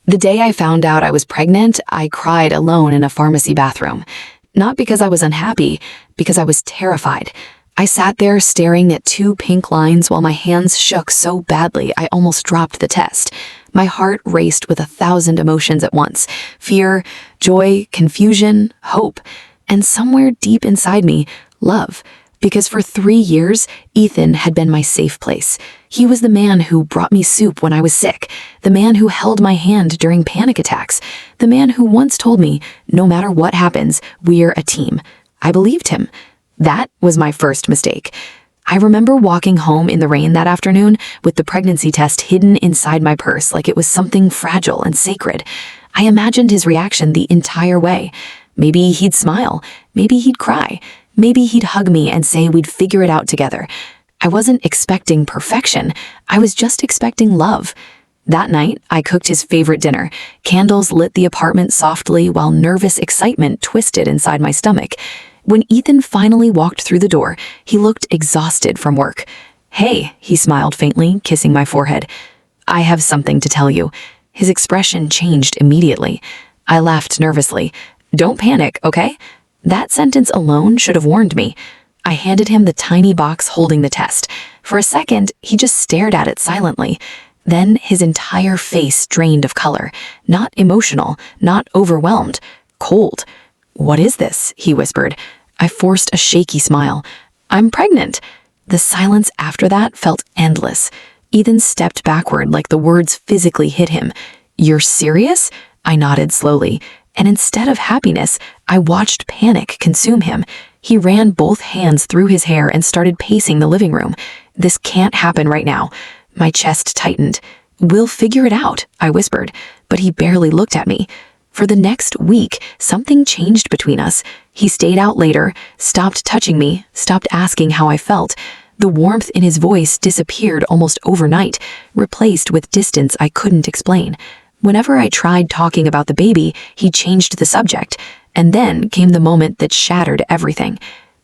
The day I found out I was pregnant, I cried alone in a pharmacy bathroom. Not because I was unhappy, because I was terrified. I sat there staring at two pink lines while my hands shook so badly I almost dropped the test. My heart raced with 1,000 emotions at once: fear, joy, confusion, hope, and somewhere deep inside me, love. Because for 3 years, Ethan had been my safe place. He was the man who brought me soup when I was sick, the man who held my hand during panic attacks, the man who once told me, no matter what happens, we're a team. I believed him. That was my first mistake. I remember walking home in the rain that afternoon with the pregnancy test hidden inside my purse like it was something fragile and sacred. I imagined his reaction the entire way. Maybe he'd smile. Maybe he'd cry. Maybe he'd hug me and say we'd figure it out together. I wasn't expecting perfection. I was just expecting love. That night, I cooked his favorite dinner. Candles lit the apartment softly while nervous excitement twisted inside my stomach. When Ethan finally walked through the door, he looked exhausted from work. "Hey," he smiled faintly, kissing my forehead. "I have something to tell you." His expression changed immediately. I laughed nervously. "Don't panic, okay?" That sentence alone should have warned me. I handed him the tiny box holding the test. For a second, he just stared at it silently. Then his entire face drained of color. Not emotional, not overwhelmed, cold. "What is this?" he whispered. I forced a shaky smile. "I'm pregnant." The silence after that felt endless. Ethan stepped backward like the words physically hit him. "You're serious?" I nodded slowly. And instead of happiness, I watched panic consume him. He ran both hands through his hair and started pacing the living room. "This can't happen right now." My chest tightened. "We'll figure it out," I whispered, but he barely looked at me. For the next week, something changed between us. He stayed out later, stopped touching me, stopped asking how I felt. The warmth in his voice disappeared almost overnight, replaced with distance I couldn't explain. Whenever I tried talking about the baby, he changed the subject. And then came the moment that shattered everything.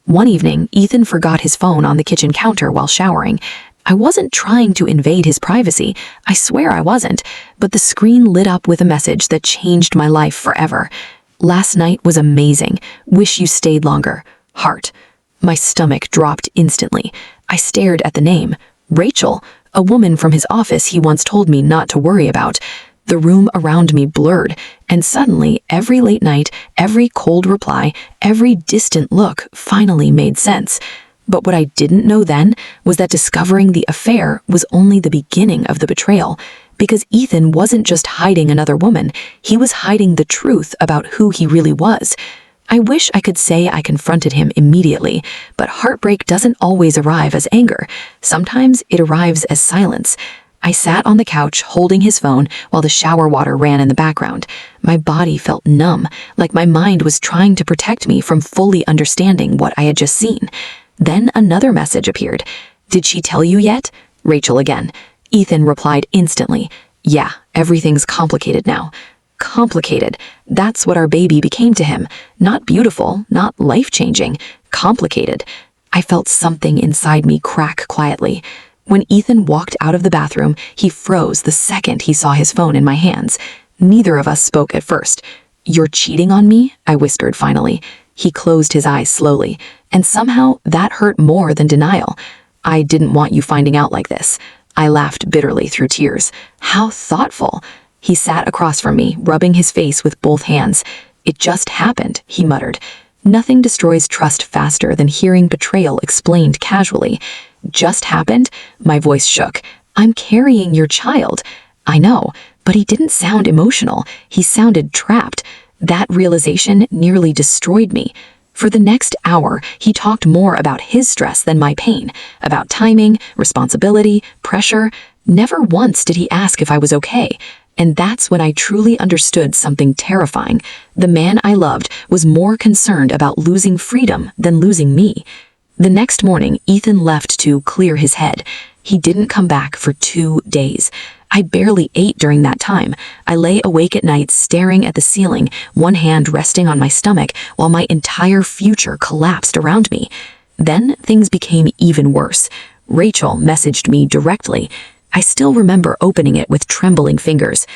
One evening, Ethan forgot his phone on the kitchen counter while showering. I wasn't trying to invade his privacy. I swear I wasn't. But the screen lit up with a message that changed my life forever. "Last night was amazing. Wish you stayed longer. Heart." My stomach dropped instantly. I stared at the name. Rachel, a woman from his office he once told me not to worry about. The room around me blurred, and suddenly every late night, every cold reply, every distant look finally made sense. But what I didn't know then was that discovering the affair was only the beginning of the betrayal. Because Ethan wasn't just hiding another woman, he was hiding the truth about who he really was. I wish I could say I confronted him immediately, but heartbreak doesn't always arrive as anger. Sometimes it arrives as silence. I sat on the couch holding his phone while the shower water ran in the background. My body felt numb, like my mind was trying to protect me from fully understanding what I had just seen. Then another message appeared. "Did she tell you yet?" Rachel again. Ethan replied instantly. "Yeah, everything's complicated now." Complicated. That's what our baby became to him. Not beautiful, not life-changing. Complicated. I felt something inside me crack quietly. When Ethan walked out of the bathroom, he froze the second he saw his phone in my hands. Neither of us spoke at first. "You're cheating on me?" I whispered finally. He closed his eyes slowly, and somehow that hurt more than denial. "I didn't want you finding out like this." I laughed bitterly through tears. "How thoughtful." He sat across from me, rubbing his face with both hands. "It just happened," he muttered. Nothing destroys trust faster than hearing betrayal explained casually. "Just happened?" My voice shook. "I'm carrying your child." I know, but he didn't sound emotional. He sounded trapped. That realization nearly destroyed me. For the next hour, he talked more about his stress than my pain, about timing, responsibility, pressure. Never once did he ask if I was okay. And that's when I truly understood something terrifying. The man I loved was more concerned about losing freedom than losing me. The next morning, Ethan left to clear his head. He didn't come back for 2 days. I barely ate during that time. I lay awake at night staring at the ceiling, one hand resting on my stomach while my entire future collapsed around me. Then things became even worse. Rachel messaged me directly. I still remember opening it with trembling fingers.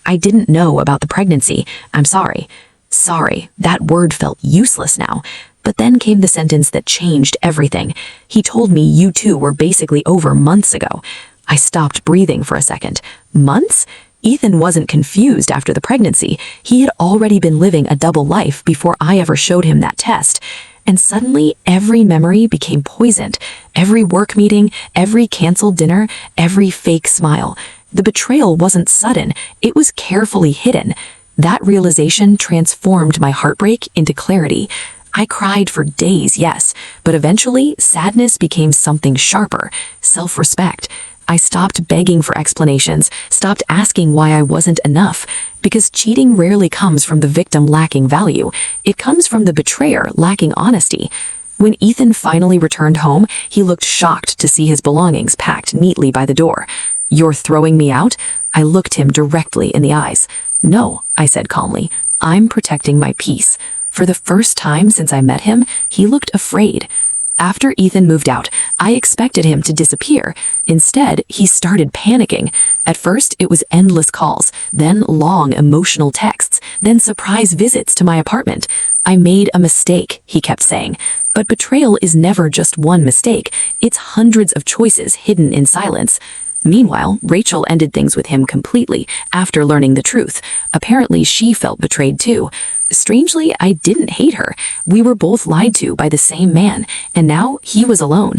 I didn't know about the pregnancy. I'm sorry. Sorry, that word felt useless now. But then came the sentence that changed everything. He told me you two were basically over months ago. I stopped breathing for a second. Months? Ethan wasn't confused after the pregnancy. He had already been living a double life before I ever showed him that test. And suddenly, every memory became poisoned. Every work meeting, every canceled dinner, every fake smile. The betrayal wasn't sudden, it was carefully hidden. That realization transformed my heartbreak into clarity. I cried for days, yes, but eventually sadness became something sharper, self-respect. I stopped begging for explanations, stopped asking why I wasn't enough, because cheating rarely comes from the victim lacking value. It comes from the betrayer lacking honesty. When Ethan finally returned home, he looked shocked to see his belongings packed neatly by the door. "You're throwing me out?" I looked him directly in the eyes. "No," I said calmly, "I'm protecting my peace." For the first time since I met him, he looked afraid. After Ethan moved out, I expected him to disappear. Instead, he started panicking. At first, it was endless calls, then long emotional texts, then surprise visits to my apartment. "I made a mistake," he kept saying. But betrayal is never just one mistake. It's hundreds of choices hidden in silence. Meanwhile, Rachel ended things with him completely after learning the truth. Apparently, she felt betrayed too. Strangely, I didn't hate her. We were both lied to by the same man, and now he was alone.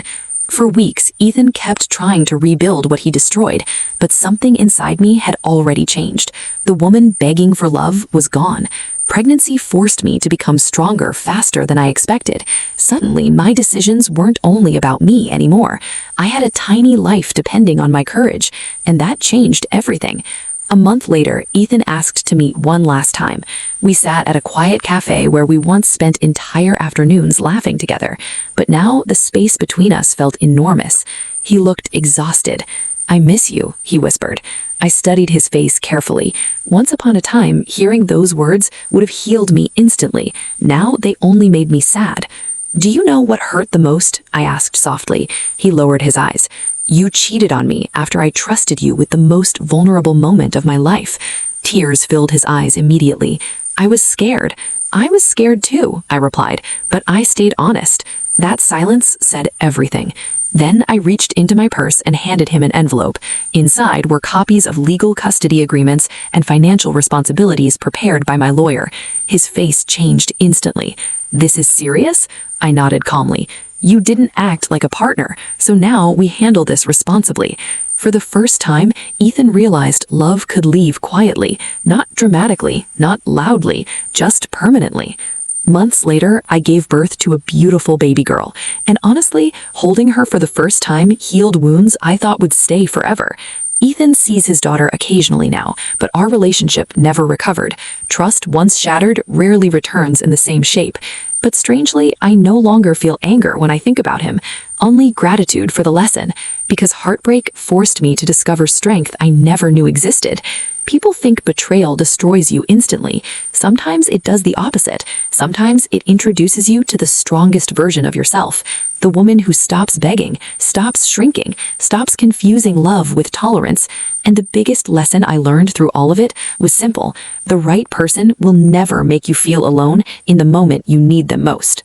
For weeks, Ethan kept trying to rebuild what he destroyed, but something inside me had already changed. The woman begging for love was gone. Pregnancy forced me to become stronger faster than I expected. Suddenly, my decisions weren't only about me anymore. I had a tiny life depending on my courage, and that changed everything. A month later, Ethan asked to meet one last time. We sat at a quiet cafe where we once spent entire afternoons laughing together, but now the space between us felt enormous. He looked exhausted. "I miss you," he whispered. I studied his face carefully. Once upon a time, hearing those words would have healed me instantly. Now they only made me sad. "Do you know what hurt the most?" I asked softly. He lowered his eyes. "You cheated on me after I trusted you with the most vulnerable moment of my life." Tears filled his eyes immediately. "I was scared." "I was scared too," I replied, but I stayed honest. That silence said everything. Then I reached into my purse and handed him an envelope. Inside were copies of legal custody agreements and financial responsibilities prepared by my lawyer. His face changed instantly. "This is serious?" I nodded calmly. "You didn't act like a partner, so now we handle this responsibly." For the first time, Ethan realized love could leave quietly, not dramatically, not loudly, just permanently. Months later, I gave birth to a beautiful baby girl, and honestly, holding her for the first time healed wounds I thought would stay forever. Ethan sees his daughter occasionally now, but our relationship never recovered. Trust once shattered rarely returns in the same shape. But strangely, I no longer feel anger when I think about him, only gratitude for the lesson, because heartbreak forced me to discover strength I never knew existed. People think betrayal destroys you instantly. Sometimes it does the opposite. Sometimes it introduces you to the strongest version of yourself. The woman who stops begging, stops shrinking, stops confusing love with tolerance. And the biggest lesson I learned through all of it was simple. The right person will never make you feel alone in the moment you need them most.